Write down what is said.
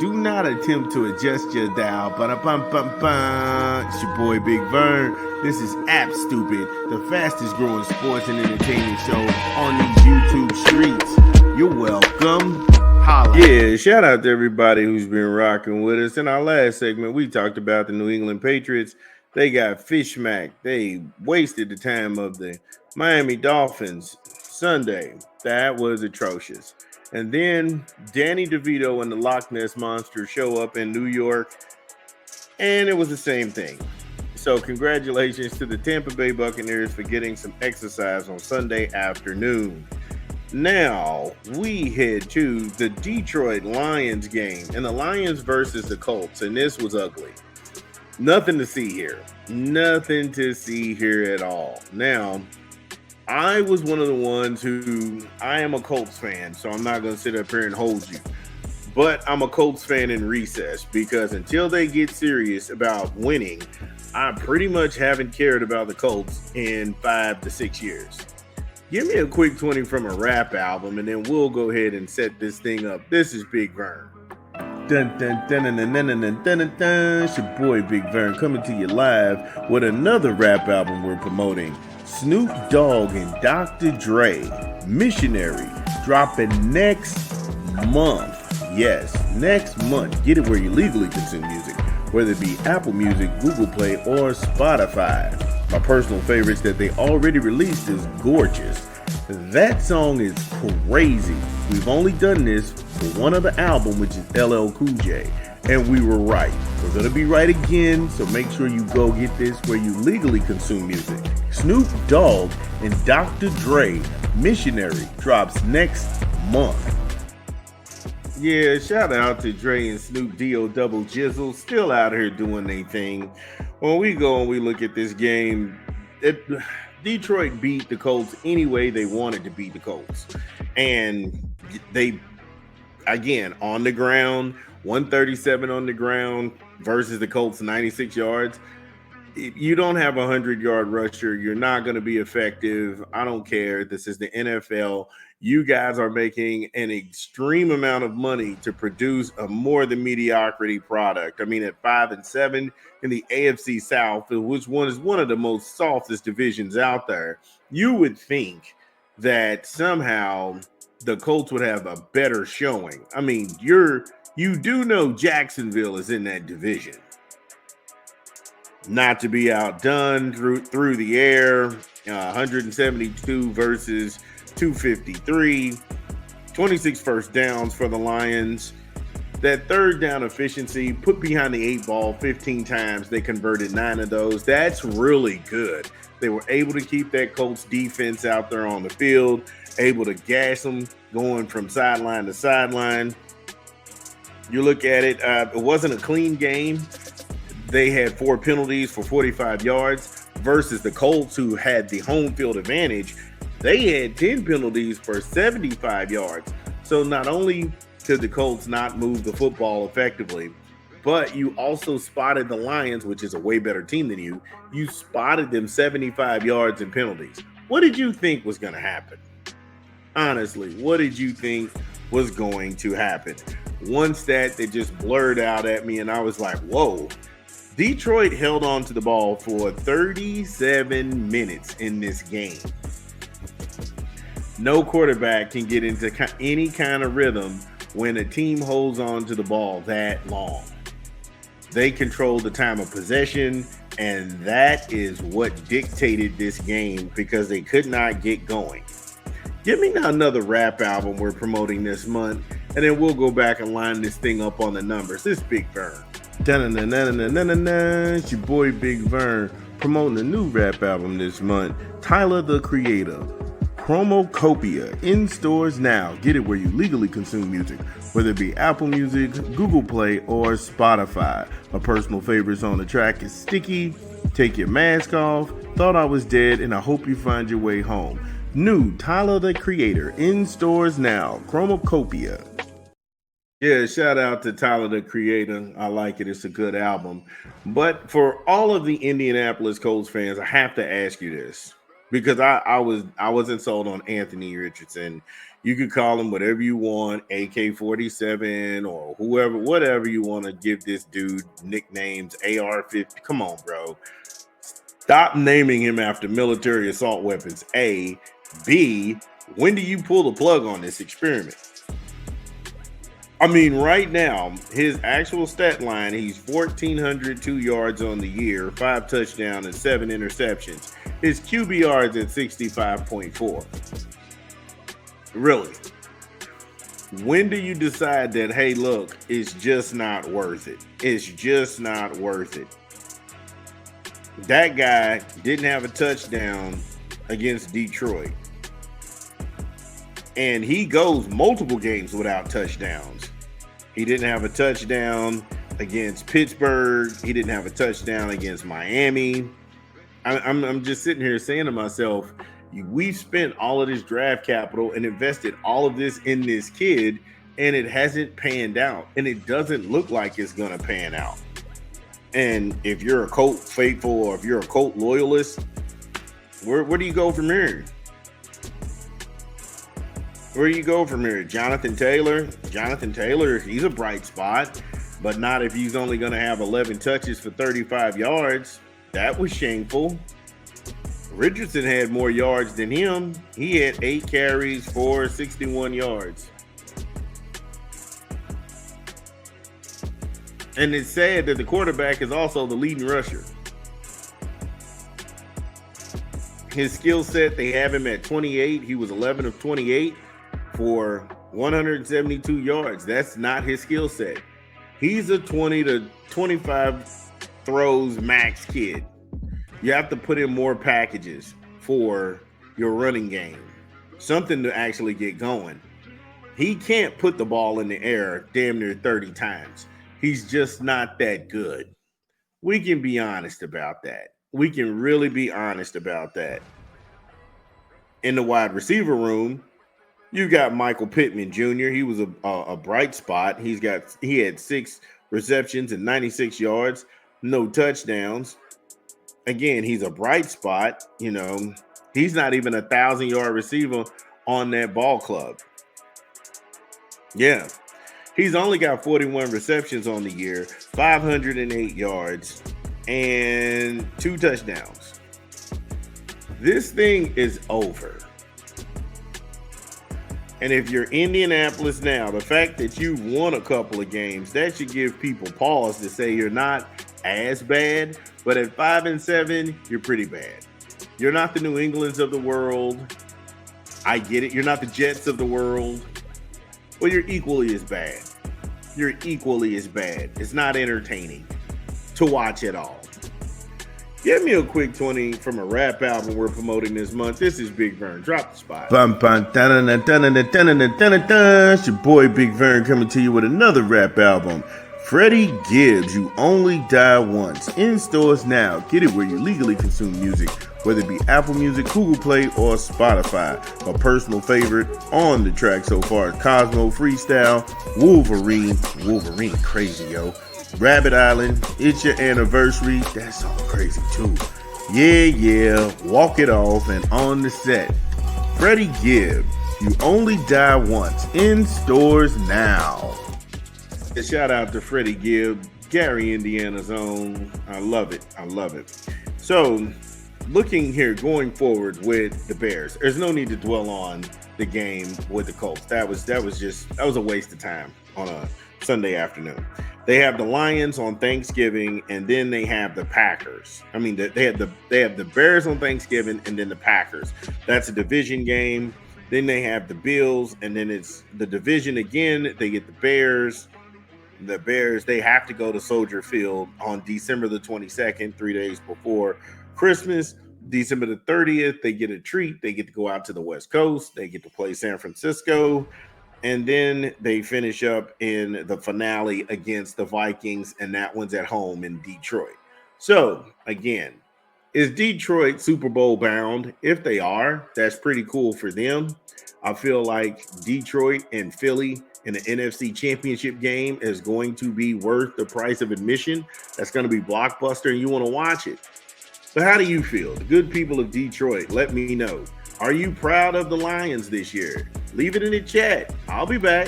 Do not attempt to adjust your dial. Ba-da-bum-bum-bum. It's your boy Big Vern. This is App Stupid, the fastest growing sports and entertainment show on these YouTube streets. You're welcome. Holla. Yeah, shout out to everybody who's been rocking with us. In our last segment, we talked about the New England Patriots. They got fish smacked. They wasted the time of the Miami Dolphins Sunday. That was atrocious. And then Danny DeVito and the Loch Ness Monster show up in New York, and it was the same thing. So, congratulations to the Tampa Bay Buccaneers for getting some exercise on Sunday afternoon. Now, we head to the Detroit Lions game, and the Lions versus the Colts, and this was ugly. Nothing to see here. Nothing to see here at all. Now, I was one of the ones who I am a Colts fan, so I'm not going to sit up here and hold you. But I'm a Colts fan in recess because until they get serious about winning, I pretty much haven't cared about the Colts in 5 to 6 years. Give me a quick 20 from a rap album, and then we'll go ahead and set this thing up. This is Big Vern. Dun, dun, dun, dun, dun, dun, dun, dun, dun, dun. It's your boy Big Vern coming to you live with another rap album we're promoting. Snoop Dogg and Dr. Dre, Missionary, dropping next month. Yes, next month. Get it where you legally consume music, whether it be Apple Music, Google Play, or Spotify. My personal favorites that they already released is Gorgeous. That song is crazy. We've only done this for one other album, which is LL Cool J. And we were right. We're going to be right again, so make sure you go get this where you legally consume music. Snoop Dogg and Dr. Dre, Missionary, drops next month. Yeah, shout out to Dre and Snoop D.O. Double Jizzle, still out here doing their thing. When we go and we look at this game, Detroit beat the Colts any way they wanted to beat the Colts. And they, again, on the ground, 137 on the ground versus the Colts 96 yards. If you don't have a 100-yard rusher, you're not going to be effective. I don't care. This is the NFL. You guys are making an extreme amount of money to produce a more than mediocrity product. I mean, at 5-7 in the AFC South, which one is one of the most softest divisions out there, you would think that somehow the Colts would have a better showing. I mean, you do know Jacksonville is in that division. Not to be outdone through the air, 172 versus 253, 26 first downs for the Lions. That third down efficiency, put behind the 8 ball 15 times, they converted 9 of those. That's really good. They were able to keep that Colts defense out there on the field, able to gas them going from sideline to sideline. You look at it, it wasn't a clean game. They had 4 penalties for 45 yards versus the Colts, who had the home field advantage. They had 10 penalties for 75 yards. So not only could the Colts not move the football effectively, but you also spotted the Lions, which is a way better team than you. You spotted them 75 yards in penalties. What did you think was going to happen? Honestly, what did you think was going to happen? One stat that just blurred out at me, and I was like, whoa. Detroit held on to the ball for 37 minutes in this game. No quarterback can get into any kind of rhythm when a team holds on to the ball that long. They control the time of possession, and that is what dictated this game because they could not get going. Give me now another rap album we're promoting this month, and then we'll go back and line this thing up on the numbers. This Big Vern. It's your boy Big Vern promoting a new rap album this month. Tyler the Creator, Chromocopia, in stores now. Get it where you legally consume music, whether it be Apple Music, Google Play, or Spotify. My personal favorites on the track is Sticky, Take Your Mask Off, Thought I Was Dead, and I Hope You Find Your Way Home. New Tyler the Creator, in stores now. Chromocopia. Yeah, shout out to Tyler the Creator. I like it. It's a good album. But for all of the Indianapolis Colts fans, I have to ask you this. because I wasn't sold on Anthony Richardson. You could call him whatever you want, AK-47 or whoever, whatever you want to give this dude nicknames, AR-50. Come on, bro. Stop naming him after military assault weapons. A. B. When do you pull the plug on this experiment? I mean, right now, his actual stat line, he's 1,402 yards on the year, 5 touchdowns and 7 interceptions. His QBR is at 65.4. Really? When do you decide that, hey, look, it's just not worth it? It's just not worth it. That guy didn't have a touchdown against Detroit. And he goes multiple games without touchdowns. He didn't have a touchdown against Pittsburgh. He didn't have a touchdown against Miami. I'm just sitting here saying to myself, we've spent all of this draft capital and invested all of this in this kid, and it hasn't panned out. And it doesn't look like it's going to pan out. And if you're a Colt faithful or if you're a Colt loyalist, where do you go from here? Where do you go from here? Jonathan Taylor, he's a bright spot, but not if he's only going to have 11 touches for 35 yards. That was shameful. Richardson had more yards than him. He had 8 carries for 61 yards. And it's sad that the quarterback is also the leading rusher. His skill set, they have him at 28. He was 11 of 28 for 172 yards. That's not his skill set. He's a 20 to 25 throws max kid. You have to put in more packages for your running game, something to actually get going. He can't put the ball in the air damn near 30 times. He's just not that good. We can be honest about that. We can really be honest about that. In the wide receiver room, you got Michael Pittman Jr. He was a bright spot. He had 6 receptions and 96 yards, no touchdowns. Again, he's a bright spot. You know, he's not even a 1,000-yard receiver on that ball club. Yeah, he's only got 41 receptions on the year, 508 yards, and 2 touchdowns. This thing is over. And if you're Indianapolis now, the fact that you've won a couple of games, that should give people pause to say you're not as bad. But at 5-7, you're pretty bad. You're not the New Englands of the world. I get it. You're not the Jets of the world. Well, you're equally as bad. You're equally as bad. It's not entertaining to watch at all. Give me a quick 20 from a rap album we're promoting this month. This is Big Vern. Drop the spot. It's your boy Big Vern coming to you with another rap album. Freddie Gibbs, You Only Die Once. In stores now. Get it where you legally consume music, whether it be Apple Music, Google Play, or Spotify. My personal favorite on the track so far is Cosmo Freestyle, Wolverine crazy, yo. Rabbit Island, It's Your Anniversary, that song crazy too. Yeah, Walk It Off, and On the Set. Freddie Gibbs, You Only Die Once, in stores now. A shout out to Freddie Gibbs, Gary, Indiana's own. I love it. So, looking here, going forward with the Bears, there's no need to dwell on the game with the Colts. That was a waste of time on a Sunday afternoon. They have the Lions on Thanksgiving, and then they have the Packers. I mean, they have the Bears on Thanksgiving, and then the Packers. That's a division game. Then they have the Bills, and then it's the division again. They get the Bears. The Bears, they have to go to Soldier Field on December the 22nd, 3 days before Christmas. December the 30th, they get a treat. They get to go out to the West Coast. They get to play San Francisco. And then they finish up in the finale against the Vikings, and that one's at home in Detroit. So, again, is Detroit Super Bowl bound? If they are, that's pretty cool for them. I feel like Detroit and Philly in the NFC Championship game is going to be worth the price of admission. That's going to be blockbuster, and you want to watch it. But how do you feel? The good people of Detroit, let me know. Are you proud of the Lions this year? Leave it in the chat. I'll be back.